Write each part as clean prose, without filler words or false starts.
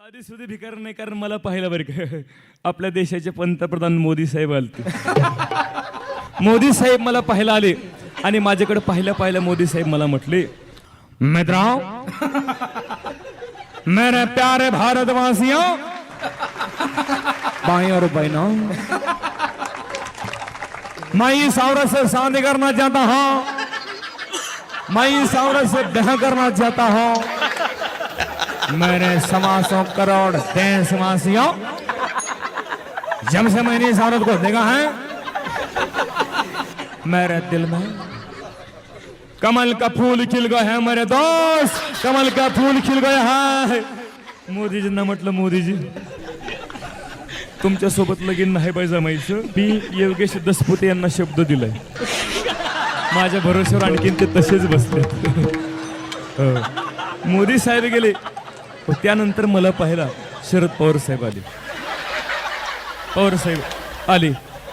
साधी सुधी भिकार नाही, कारण मला पाहिलं बरं का आपल्या देशाचे पंतप्रधान मोदी साहेब आले. मोदी साहेब मला पाहायला आले आणि माझ्याकडे पाहिलं मोदी साहेब मला म्हटले, मित्रांनो, मेरे प्यारे भारतवासियों, भाई और बहनों, मैं इस औरत से शादी करना चाहता हूँ, मैं इस औरत से ब्याह करना चाहता हूँ. मेरे 125 करोड़ देशवासियों, जब से मैंने इस औरत को देखा है, मेरे दिल में कमल का फूल खिल गया है. मेरे दोस्त, कमल का फूल खिल गया है. मोदीजींना म्हटलं, मोदीजी तुमच्या सोबत लगीन नाही पाहिजे जमायचं. मी योगेश दसपुते यांना शब्द दिलाय, माझ्या भरोश्यावर आणखीन ते तसेच बसले. मोदी साहेब गेले, त्यानंतर मला पाहिला शरद पवार साहेब आले. पवार साहेब आले,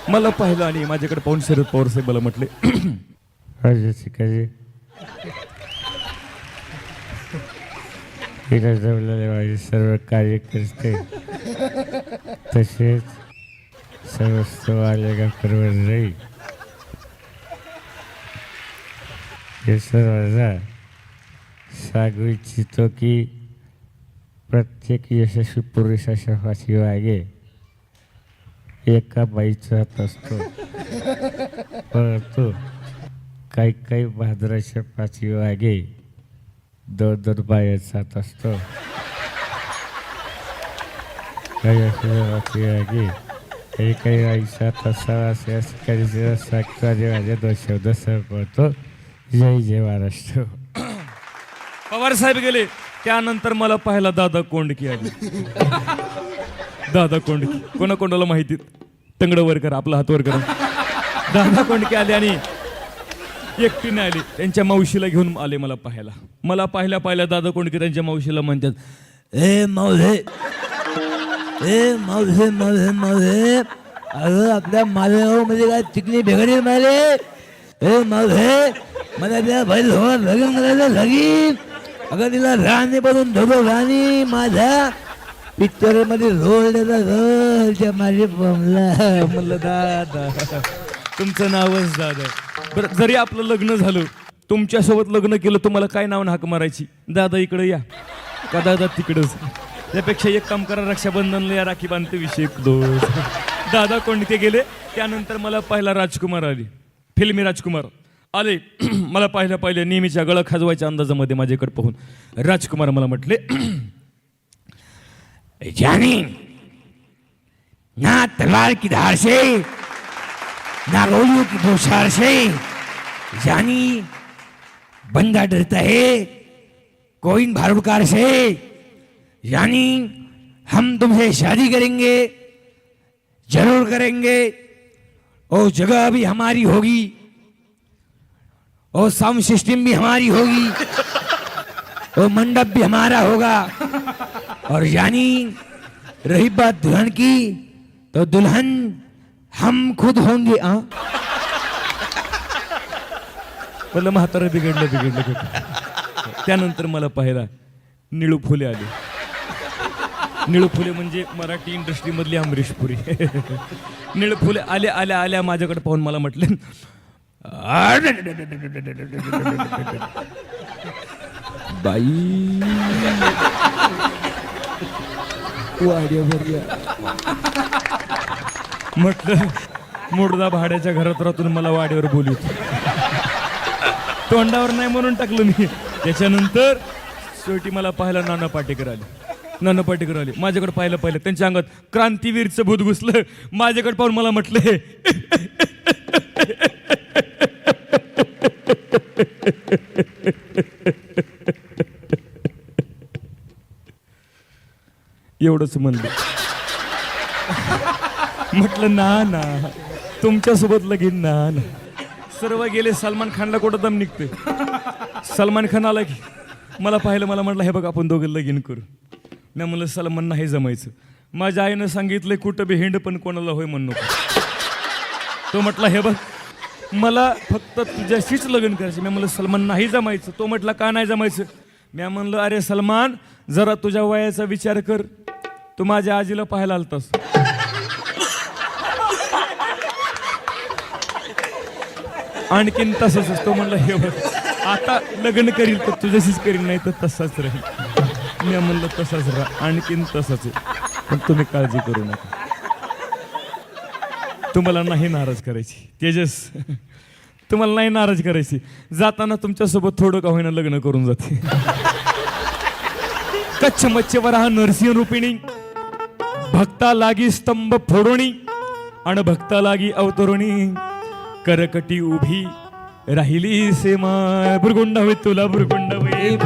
मला पाहिलं आणि माझ्याकडे पाहून शरद पवार साहेब मला म्हटले, माझे सर्व कार्यकर्ते तसेच सर्वस्व आलेगा परवर राहील. हे सर्वांना सांगू इच्छितो की प्रत्येक यशस्वी पुरुषाच्या पाठीमागे एका बाईचा हात असतो, परंतु काही बहादराच्या पाठीमागे दोन बायाचा हात असतो. काही आईचा हात असावा असे काही सांगतो आणि माझ्या 2 शब्द पडतो. जय जय महाराष्ट्र. पवार साहेब गेले, त्यानंतर मला पाहायला दादा कोंडकी आले. दादा कोंडकी कोणाला माहिती, तंगड वर करा, आपला हात वर करा. दादा कोंडकी आले आणि एकटीने आले, त्यांच्या मावशीला घेऊन आले मला पाहायला. मला पाहिल्या दादा कोंडकी त्यांच्या मावशीला म्हणतात, ए मावळे, ए मावळे मावळे मावळे, अगं आपल्या मालेगावमध्ये काय चिकनी भेगडी मारे. ए मावळे, मला त्या बैल हो लगीन करायला लगीन. अगं तिला राणी बनून धोबो राणी, माझ्या पिक्चर मध्ये रोल रोलच्या माझे बमला. म्हणलं दादा, तुमचं नावच दादा. बरं, जरी आपलं लग्न झालं, तुमच्यासोबत लग्न केलं, तुम्हाला काय नाव हाक मारायची? दादा इकडे या का दादा तिकडंच? त्यापेक्षा एक काम करा, रक्षाबंधनला या, राखी बांधते, विषय दोष. दादा कोंडके गेले, त्यानंतर मला पाहिला राजकुमार आले, फिल्मी राजकुमार आले. मला पाहिलं नेहमीच्या गळा खाजवायच्या अंदाजामध्ये माझ्याकडे पाहून राजकुमार मला म्हटले, जानी ना तलवार की धार से, ना गोलियों की बौछार से, जानी बंदा डरता है कोइन भारूडकार से. यानी हम तुमसे शादी करेंगे, जरूर करेंगे. और जगह भी हमारी होगी, और साउंड सिस्टम भी हमारी होगी, और मंडप भी हमारा होगा. और यानी रही बात दुल्हन की, तो दुल्हन हम खुद होंगे. मला म्हातारा बिघडलं. त्यानंतर मला पाहिला निळू फुले आले. निळू फुले म्हणजे मराठी इंडस्ट्री मधली अमरीश पुरी. निळू फुले आल्या माझ्याकडे पाहून मला म्हटले, बाई म्हटलं, मुडदा भाड्याच्या घरात राहून मला वाड्यावर बोलवत, तोंडावर नाही म्हणून टाकलं मी. त्याच्यानंतर शेवटी मला पाहायला नाना पाटेकर आले. माझ्याकडे पाहिलं त्यांच्या अंगात क्रांतीवीरचं भूत घुसलं. माझ्याकडे पाहून मला म्हटले, एवढंच म्हणलं. म्हटलं ना तुमच्यासोबत लगीन ना. सर्व गेले. सलमान खानला कुठं दम निघते. सलमान खान आला की मला पाहिलं, मला म्हटलं, हे बघ आपण दोघं लगीन करू. मी म्हणलं, सलमान नाही जमायचं. माझ्या आईनं सांगितलं, कुठं बी हिंड पण कोणाला होय म्हणू नको. तो म्हटला, हे बघ मला फक्त तुझ्याशीच लग्न करायचं. मी म्हणलं, सलमान नाही जमायचं. तो म्हटला, का नाही जमायचं? मी म्हणलं, अरे सलमान, जरा तुझ्या वयाचा विचार कर. तू माझ्या आजीला पाहायला आलतास. आणखीन तसंच असतो म्हणलं हे बघ आता लग्न करील तर तुझ्याशीच करील नाही तर तसाच राहील. मी म्हणलं तसाच राहा आणखीन तसाच आहे. पण तुम्ही काळजी करू नका तुम्हाला नाही नाराज करायची. तेजस तुम्हाला नाही नाराज करायची. जाताना तुमच्यासोबत थोडं का होईना लग्न करून जाते. कच्छ मच्छवरा नरसिंह रूपिणी भक्ता लागी स्तंभ फोडोणी आणि भक्ता लागी अवतरुणी करकटी उभी राहिली सेमा. बुरगुंडा होईल तुला बुरगुंडा होईल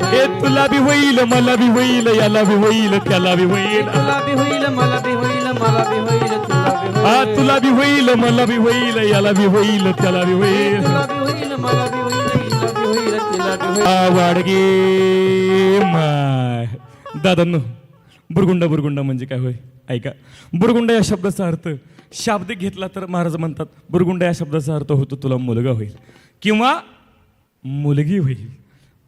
हे तुला बी होईल मला बी होईल याला बी होईल त्याला बी होईल. तुला बी होईल मला बी होईल मला बी होईल तुला बी होईल. हा तुला बी होईल मला बी होईल याला बी होईल त्याला बी होईल. तुला बी होईल मला बी होईल हिला बी होईल तिला बी होईल. वाडगे माय दादांनो बुरगुंडा बुरगुंडा म्हणजे काय होय ऐका. बुरगुंडा या शब्दाचा अर्थ शाब्दिक घेतला तर महाराज म्हणतात बुरगुंडा या शब्दाचा अर्थ होतो तुला मुलगा होईल किंवा मुलगी होईल.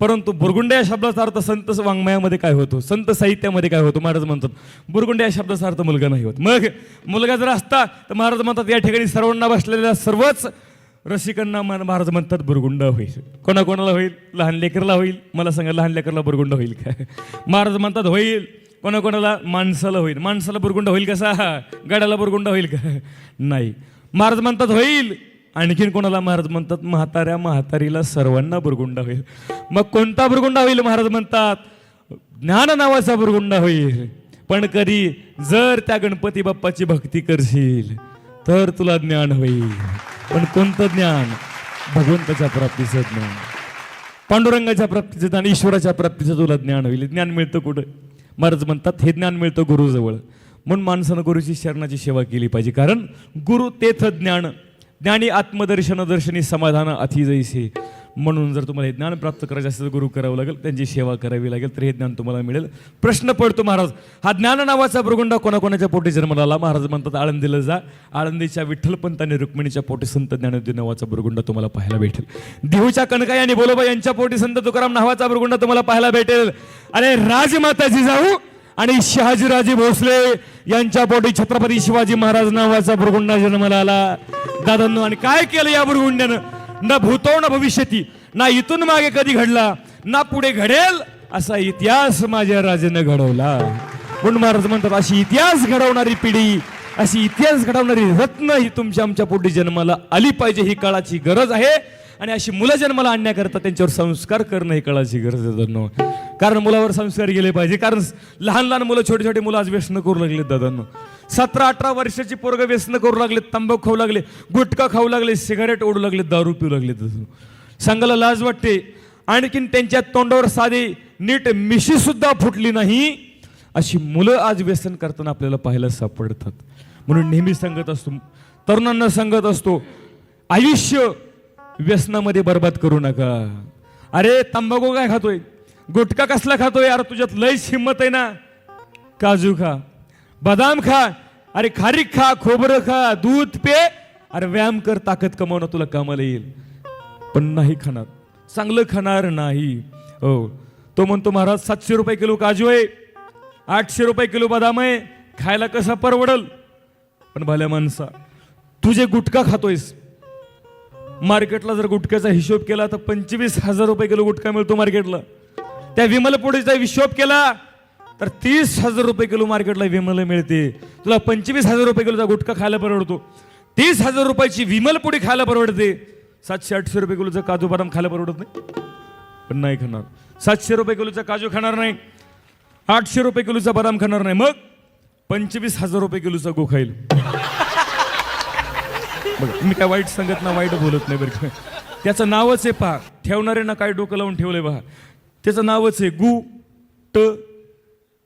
परंतु बुरगुंडा या शब्दाचा अर्थ संत वाङ्मयामध्ये काय होतो संत साहित्यामध्ये काय होतो महाराज म्हणतात बुरगुंडा या शब्दाचा अर्थ मुलगा नाही होत. मग मुलगा जर असता तर महाराज म्हणतात या ठिकाणी सर्वांना बसलेल्या सर्वच रसिकांना महाराज म्हणतात बुरगुंडा होईल. कोणाकोणाला होईल लहान लेकरला होईल. मला सांगा लहान लेकरला बुरगुंडा होईल काय. महाराज म्हणतात होईल. कोणाकोणाला माणसाला होईल. माणसाला बुरगुंडा होईल कसा गाड्याला बुरगुंडा होईल का नाही. महाराज म्हणतात होईल. आणखीन कोणाला महाराज म्हणतात म्हाताऱ्या म्हातारीला सर्वांना बुरगुंडा होईल. मग कोणता बुरगुंडा होईल महाराज म्हणतात ज्ञान नावाचा बुरगुंडा होईल. पण कधी जर त्या गणपती बाप्पाची भक्ती करशील तर तुला ज्ञान होईल. पण कोणतं ज्ञान भगवंताच्या प्राप्तीचं ज्ञान पांडुरंगाच्या प्राप्तीचं ज्ञान ईश्वराच्या प्राप्तीचं तुला ज्ञान होईल. ज्ञान मिळतं कुठं महाराज म्हणतात हे ज्ञान मिळतं गुरुजवळ. म्हणून माणसानं गुरुची शरणाची सेवा केली पाहिजे. कारण गुरु तेथ ज्ञान ज्ञानी आत्मदर्शन दर्शनी समाधान अति जैसे. म्हणून जर तुम्हाला हे ज्ञान प्राप्त करायचं असेल तर गुरु करावं लागेल त्यांची सेवा करावी लागेल तर हे ज्ञान तुम्हाला मिळेल. प्रश्न पडतो महाराज हा ज्ञान नावाचा बुरगुंडा कोणाकोणाच्या पोटी जन्माला आला. महाराज म्हणतात आळंदीला जा. आळंदीच्या विठ्ठलपंत आणि रुक्मिणीच्या पोटी संत ज्ञानदेव नावाचा बुरगुंडा तुम्हाला पाहायला भेटेल. देहूच्या कनकाई आणि बोलोबा यांच्या पोटी संत तुकाराम नावाचा बुरगुंडा तुम्हाला पाहायला भेटेल. अरे राजमाता जिजाऊ आणि शहाजीराजे भोसले यांच्या पोटी छत्रपती शिवाजी महाराज नावाचा बुरगुंडा जन्माला आला. दादांनो आणि काय केलं या बुरगुंड्यानं ना भूतो ना भविष्यती ना इथून मागे कधी घडला ना पुढे घडेल असा इतिहास माझ्या राजाने घडवला. म्हणून महाराज म्हणतात अशी इतिहास घडवणारी पिढी अशी इतिहास घडवणारी रत्न ही तुमच्या आमच्या पोटी जन्माला आली पाहिजे. ही काळाची गरज आहे. आणि अशी मुलं जन्माला आणण्याकरता त्यांच्यावर संस्कार करणं ही काळाची गरज आहे. कारण मुलावर संस्कार गेले पाहिजे. कारण लहान लहान मुलं छोटे छोटे मुलं आज व्यसन करू लागले दादांनो. 17-18 वर्षाची पोरगं व्यसन करू लागले. तंबाखू खाऊ लागले गुटखा खाऊ लागले सिगारेट ओढू लागले दारू पिऊ लागले. सांगायला लाज वाटते. आणखीन त्यांच्या तोंडावर साधी नीट मिशी सुद्धा फुटली नाही अशी मुलं आज व्यसन करताना आपल्याला पाहायला सापडतात. म्हणून नेहमी सांगत असतो तरुणांना सांगत असतो आयुष्य व्यसनामध्ये बर्बाद करू नका. अरे तंबाखू काय खातोय गुटखा कसला खातोय यार तुझ्यात लयच हिंमत आहे ना. काजू खा बदाम खा अरे खारीक खा खोबरं खा दूध पे अरे व्यायाम कर ताकद कमावणं तुला कामाला येईल. पण नाही खाणार चांगलं खाणार नाही. हो तो म्हणतो महाराज 700 रुपये किलो काजू आहे 800 रुपये किलो बदाम आहे खायला कसा परवडल. पण भल्या माणसा तुझे गुटखा खातोयस मार्केटला जर गुटख्याचा हिशोब केला तर 25,000 रुपये किलो गुटखा मिळतो मार्केटला. त्या विमलपोळीचा हिशोब केला तर 30,000 रुपये किलो मार्केटला विमल मिळते. तुला 25,000 रुपये किलोचा गुटखा खायला परवडतो 30,000 रुपयाची विमलपोळी खायला परवडते. 700-800 रुपये किलोचा काजू बदाम खायला परवडत नाही. पण नाही खाणार 700 रुपये किलोचा काजू खाणार नाही 800 रुपये किलोचा बदाम खाणार नाही. मग 25,000 रुपये किलोचा गो खाईल. बघ मी काय वाईट सांगत ना वाईट बोलत नाही बरं. त्याचं नावच आहे पहा ठेवणारे ना काय डोकं लावून ठेवलंय पहा. त्याचं नावच आहे गु ट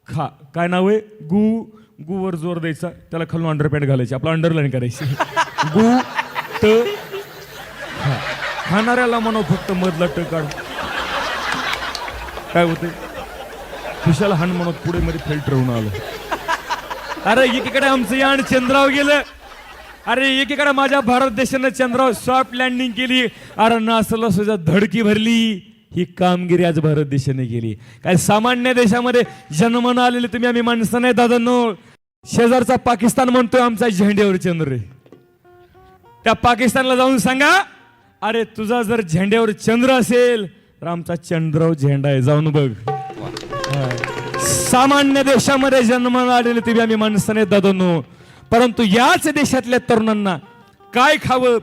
खा. काय नाव आहे गु गुवर जोर द्यायचा त्याला खालून अंडरपॅन्ट घालायची आपलं अंडरलाईन करायची. गु ट खा. खाणाऱ्याला म्हणू फक्त मधला ट काढ काय होते खुशाला हान म्हणत पुढे मध्ये फिल्टर होऊन आलं. अरे एकीकडे आमचं यान चंद्रावर गेलं. अरे एकीकडे माझ्या भारत देशानं चंद्रावर सॉफ्ट लँडिंग केली. अरे नासाला सुद्धा धडकी भरली ही कामगिरी आज भारत देशाने केली. काय सामान्य देशामध्ये जन्माला आलेले तुम्ही आम्ही माणसं नाही दादांनो. शेजारचा पाकिस्तान म्हणतोय आमचा झेंड्यावर चंद्र आहे. त्या पाकिस्तानला जाऊन सांगा, अरे तुझा जर झेंड्यावर चंद्र असेल तर आमचा चंद्रावर झेंडा आहे, जाऊन बघ. सामान्य देशामध्ये जन्माला आलेले तुम्ही आम्ही माणसं नाही दादांनो. परंतु याच देशातल्या तरुणांना काय खावं,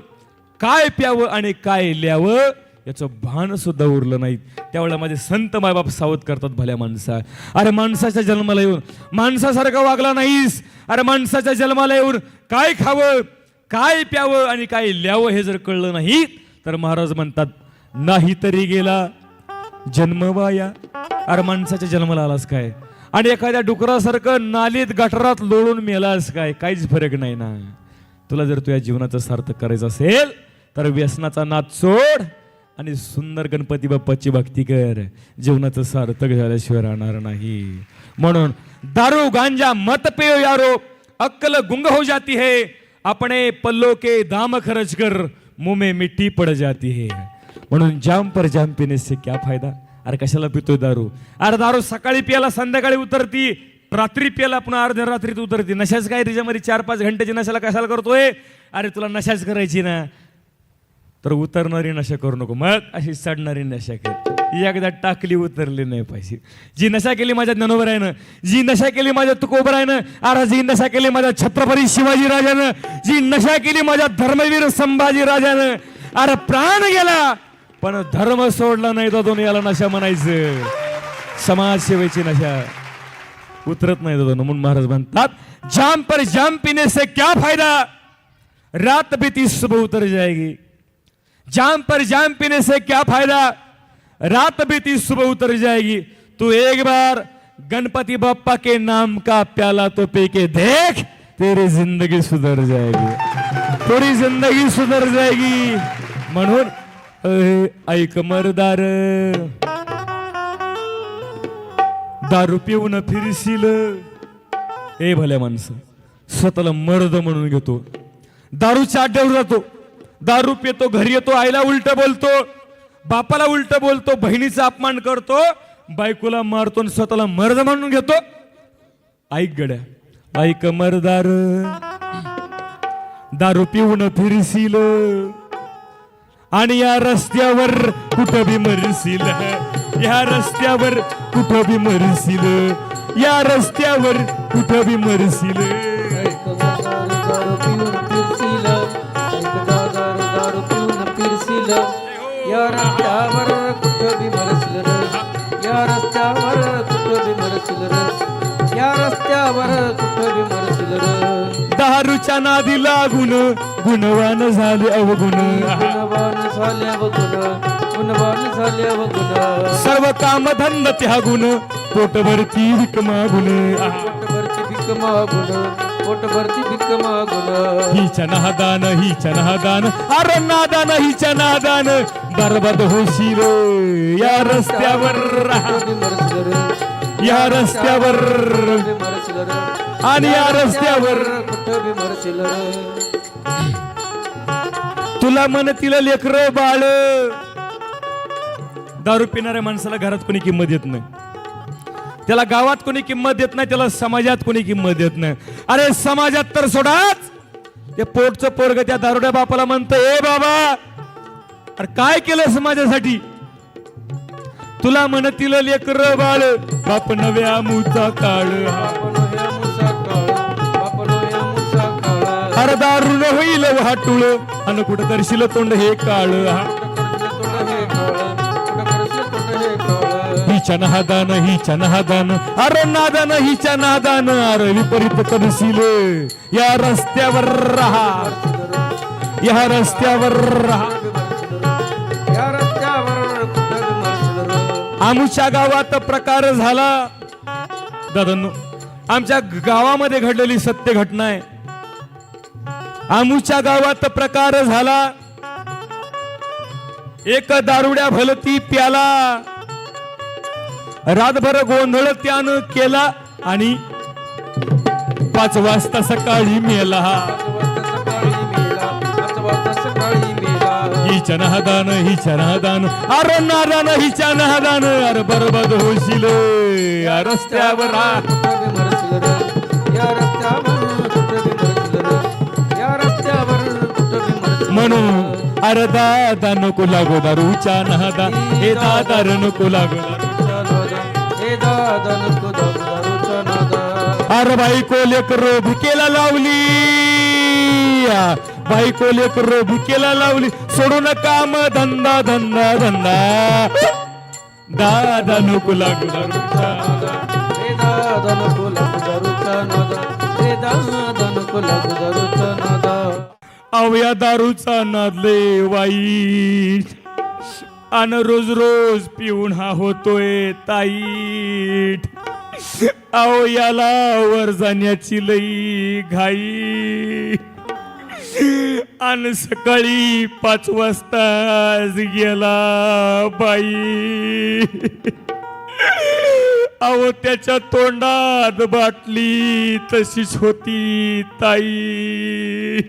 काय प्यावं आणि काय ल्यावं याचं भान सुद्धा उरलं नाही. त्यावेळेला माझे संत मायबाप सावध करतात, भल्या माणसा, अरे माणसाच्या जन्माला येऊन माणसासारखा वागला नाहीस. अरे माणसाच्या जन्माला येऊन काय खावं, काय प्यावं आणि काय ल्यावं हे जर कळलं नाही तर महाराज म्हणतात नाही तरी गेला जन्म वाया. अरे माणसाच्या जन्माला आलास काय आणि एखाद्या डुकरासारखं नालीत गटारात लोळून मेलास काय, काहीच फरक नाही ना. तुला जर तुझ्या जीवनाचं सार्थक करायचं असेल तर व्यसनाचा नाद सोड आणि सुंदर गणपती बाप्पाची भक्ती कर. जीवनाचं सार्थक झाल्याशिवाय राहणार नाही. म्हणून दारू गांजा मत पेयो यारो, अक्कल गुंग हो जाती है, अपने पल्लों के दाम खर्च कर, मुंह में मिट्टी पड़ जाती है. म्हणून जाम पर जाम पिने से क्या फायदा. अरे कशाला पितोय दारू. अरे दारू सकाळी पियाला संध्याकाळी उतरती, रात्री पियाला पुन्हा अर्ध्या रात्रीत उतरती. नशाच काय त्याच्यामध्ये 4-5 घंट्याची नशाला कशाला करतोय. अरे तुला नशाच करायची ना तर उतरणारी नशा करू नको, मग अशी चढणारी नशा कर. एकदा टाकली उतरली नाही पाहिजे. जी नशा केली माझ्या ज्ञानोबरायनं, जी नशा केली माझ्या तुकोबरायनं, अरे जी नशा केली माझ्या छत्रपती शिवाजी राजानं, जी नशा केली माझ्या धर्मवीर संभाजी राजानं, अरे प्राण गेला पण धर्म सोडला नाही तर दोन याला नशा म्हणायचं. समाजसेवेची नशा उतरत नाही दोन. म्हणून महाराज म्हणतात जाम पर जाम पीने से क्या फायदा, रात बीती सुबह उतर जाएगी. जाम पर जाम पीने से क्या फायदा, रात बीती सुबह उतर जाएगी. तू एक बार गणपति बप्पा के नाम का प्याला तो पी के देख, तेरी जिंदगी सुधर जाएगी, थोड़ी जिंदगी सुधर जाएगी. म्हणून ऐक मरदार, दारू पिऊन फिरशील. ए भल्या माणसं, स्वतःला मर्द म्हणून घेतो, दारूच्या अड्ड्यावर जातो, दारू पितो, घरी येतो, आईला उलट बोलतो, बापाला उलट बोलतो, बहिणीचा अपमान करतो, बायकोला मारतो आणि स्वतःला मर्द म्हणून घेतो. ऐक गड्या, ऐक मर्दार, दारू पिऊन फिरशील आणि या रस्त्यावर कुठं बी मरशील, या रस्त्यावर कुठं बी मरशील, या रस्त्यावर कुठं बी मरशील. या रस्त्यावर कुठं बी मरशील रे, या रस्त्यावर कुठं बी मरशील रे, या रस्त्यावर कुठं बी मरशील रे. दारूच्या नादी लागून गुणवान झाले अवगुण, गुणवान झाले अवगुण, गुणवान झाले अवगुण. सर्व काम धंद त्यागुण, पोटभरती भीक मागून, पोटभरती भीक मागून, पोटभरती भीक मागून. हिच्या नादान, हिच्या नादान, अरे नादान, हिच्या नादान बरबाद होशील. या रस्त्यावर या रस्त्यावर आणि या रस्त्यावर तुला म्हणतील लेकर बाळ. दारू पिणाऱ्या माणसाला घरात कोणी किंमत देत नाही, त्याला गावात कोणी किंमत देत नाही, त्याला समाजात कोणी किंमत देत नाही. अरे समाजात तर सोडाच, ते पोटचं पोरग त्या दारुड्या बापाला म्हणतं, ए बाबा अरे काय केलं समाजासाठी. तुला म्हणतील लेकर बाळ, बाप नव्या मुचा काळ. अरे दारू न होईल वाटुळ अन कुठं करशील तोंड हे काळ. हिच्या नादान, हिच्या नादान, अरे नादान, हिच्या नादान, अरे विपरीत करशील. या रस्त्यावर राहा, या रस्त्यावर राहा. आमच्या गावात प्रकार झाला दादांनो, आमच्या गावामध्ये घडलेली सत्य घटना आहे. आमच्या गावात प्रकार झाला, एक दारुड्या भलती प्याला, रातभर गोंधळ त्यानं केला आणि 5 वाजता सकाळी मेला. हिच्या नादान अरे नादान हिच्या नादान अरे बरबाद होशील या रस्त्यावर कुठं बी मरशील र या रस्त्यावर कुठं बी मरशील र या रस्त्यावर कुठं बी मरशील म्हणून अरे दादा नको लागो दारूच्या नादा हे दादा रे नको लागो हे दादा नको दारूचा नादा अरे बायको लेकरं भिकेला लावली बायको लेकरं भिकेला लावली सोडू नका मग धंदा धंदा धंदा दादा नको लागू दारूच्या नादा हे दादा नको लागू दारूचा नादा हे दादा नको लागू दारूचा नादा अवया दारूचा नादले वाईट अन रोज रोज पिऊन हा होतोय ताईट अहो याला वर जाण्याची लई घाई आणि सकाळी 5 वाजताच गेला बाई अहो त्याच्या तोंडात बाटली तशीच होती ताई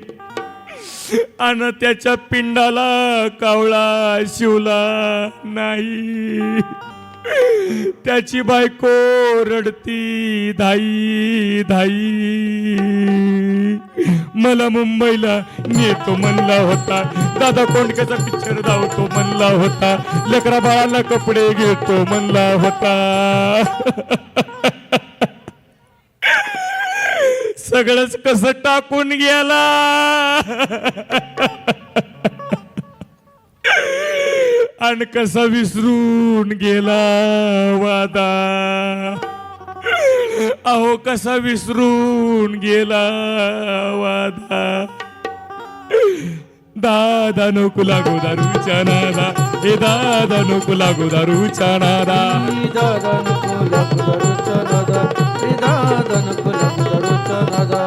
आणि त्याच्या पिंडाला कावळा शिवला नाही त्याची बायको रडती धाई धाई मला मुंबईला नेतो म्हणला होता दादा कोंडकेचा पिक्चर धावतो म्हणला होता लेकरा बाळाला कपडे घेतो म्हणला होता सगळंच कसं टाकून गेला आणि कसा विसरून गेला वादा अहो कसा विसरून गेला वादा दादा नको लागू दारूच्या नादा हे दादा नको लागू दारूच्या नादा दादा नको लागू दारूचा नादा हे दादा नको लागू दारूचा नादा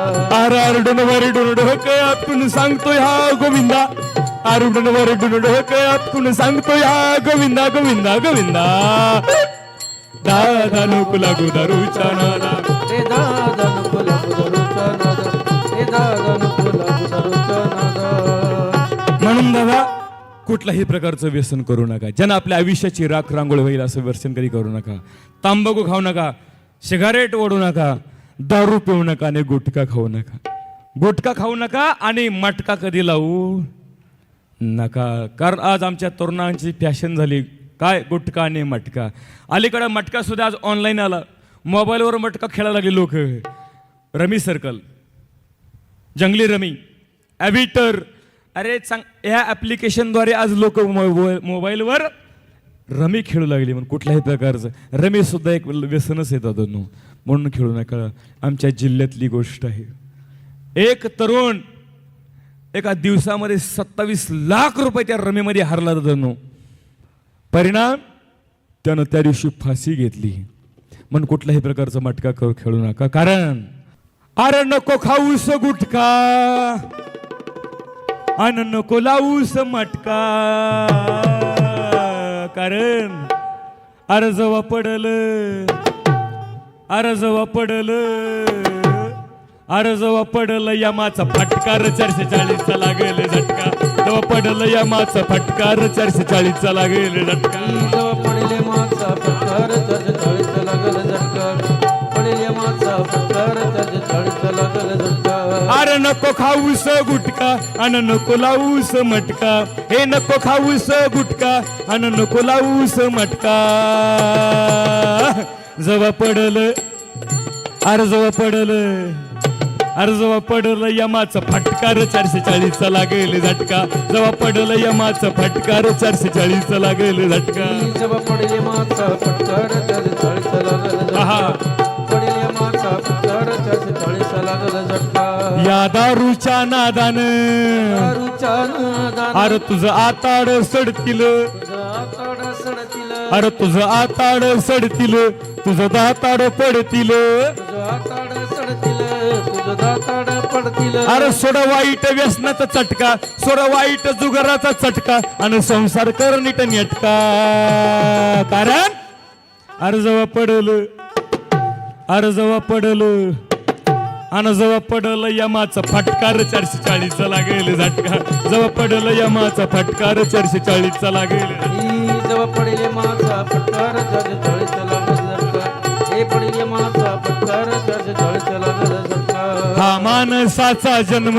आरडून वरडून डोकं आपण सांगतोय हा गोविंदा आरडून वरडून डोकं आपण सांगतोय हा गोविंदा गोविंदा गोविंदा दादा नको लागू दारूच्या नादा हे दादा नको लागू दारूचा नादा हे दादा नको लागू दारूचा नादा म्हणून दादा कुठल्याही प्रकारचं व्यसन करू नका ज्यानं आपल्या आयुष्याची राख रांगोळी होईल असं व्यसन कधी करू नका तांबाखू खाऊ नका सिगारेट ओढू नका दारू पिऊ नका आणि गुटखा खाऊ नका गुटखा खाऊ नका आणि मटका कधी लावू नका कारण आज आमच्या तरुणांची फॅशन झाली काय गुटखा आणि मटका अलीकडे मटका सुद्धा आज ऑनलाईन आला मोबाईलवर मटका खेळायला लागले लोक रमी सर्कल जंगली रमी ॲव्हिटर अरे ह्या ॲप्लिकेशनद्वारे आज लोक मोबाईलवर रमी खेळू लागली म्हणून कुठल्याही प्रकारचं रमी सुद्धा एक व्यसनच येतात दोन म्हणून खेळू नका आमच्या जिल्ह्यातली गोष्ट आहे एक तरुण एका दिवसामध्ये 27 लाख रुपये त्या रमीमध्ये हारला जातो परिणाम त्यानं त्या दिवशी फाशी घेतली म्हणून कुठल्याही प्रकारचं मटका खेळू नका कारण अरे नको खाऊस गुटखा अन नको लावूस मटका कारण अरे जवा पडल अरे जवा पडल अरे जवा पडल यमाचा फटकार 440चा लागेल झटका जवा पडल यमाचा फटकार 440चा लागेल झटका जवा पडले माचा फटकार 440चा लागेल झटका पडले माचा फटकार 440चा लागेल झटका अरे नको खाऊस गुटखा अन नको लावूस मटका हे नको खाऊस गुटखा अन नको लावूस मटका जवा पडल अरे जवा पडल अरे जवा पडल यमाचा फटकार 440चा लागेल झटका जवा पडल यमाचा फटकार 440चा लागेल झटका जवा पडले माचा फटकार 440चा लागेल झटका पडले माचा फटकार 440चा लागेल झटका या दारूच्या नादान दारूच्या नादान अरे तुझं आताड सडतील आताड सडतील अरे तुझं आताड सडतील तुझं दाताड पडतील तुझं आताड सडतील तुझं दाताड पडतील अरे सोड वाईट व्यसनाचा चटका सोड वाईट जुगाराचा चटका आणि संसार कर नीट नेटका कारण अरे जवा पडल अरे जवा पडल आणि जेव्हा पडलं यमाचा फटकार 440 लागेल झटका. जेव्हा पडलं यमाचा फटकार 440 लागेल. जेव्हा पडेल माझा फटकार 440 लागल झटका. हे पडेल माझा फटकार 440 लागल झटका. हा माणसाचा जन्म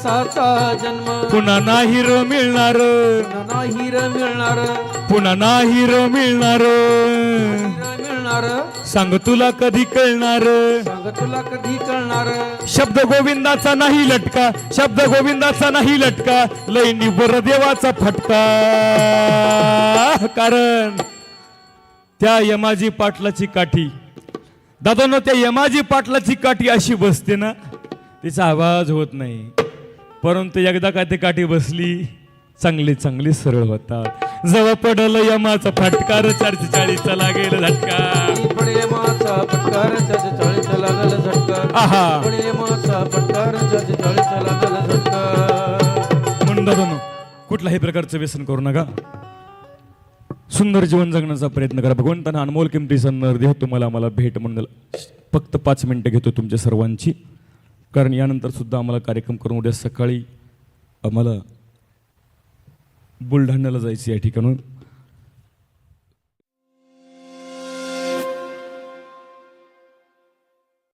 साचा जन्म पुन्हा नाही रो मिळणार. नाही रे मिळणार. पुन्हा नाही रो मिळणार. मिळणार. सांग तुला कधी कळणार. सांग तुला कधी कळणार. शब्द गोविंदाचा नाही लटका. शब्द गोविंदाचा नाही लटका. लैंडी बर देवाचा फटका. कारण त्या यमाजी पाटलाची काठी दादांनो, त्या यमाजी पाटलाची काठी अशी बसते ना, तिचा आवाज होत नाही. परंतु एकदा काय ते काठी बसली, चांगली चांगली सरळ होतात. जेव्हा पडलं यमाचा फटकार 440 लागेल झटका. पडेल माझा फटकार 440 लागल झटका. आहा पडेल माझा फटकार 440 लागल झटका. म्हणून दादांनो, कुठल्याही प्रकारचं व्यसन करू नका. सुंदर जीवन जगण्याचा प्रयत्न करा. भगवंतांना अनमोल किमतीचा नरदेह तुम्हाला आम्हाला भेट म्हणून फक्त 5 मिनिटं घेतो तुमच्या सर्वांची. कारण यानंतर सुद्धा आम्हाला कार्यक्रम करून उद्या सकाळी आम्हाला बुलढाण्याला जायचं या ठिकाणून.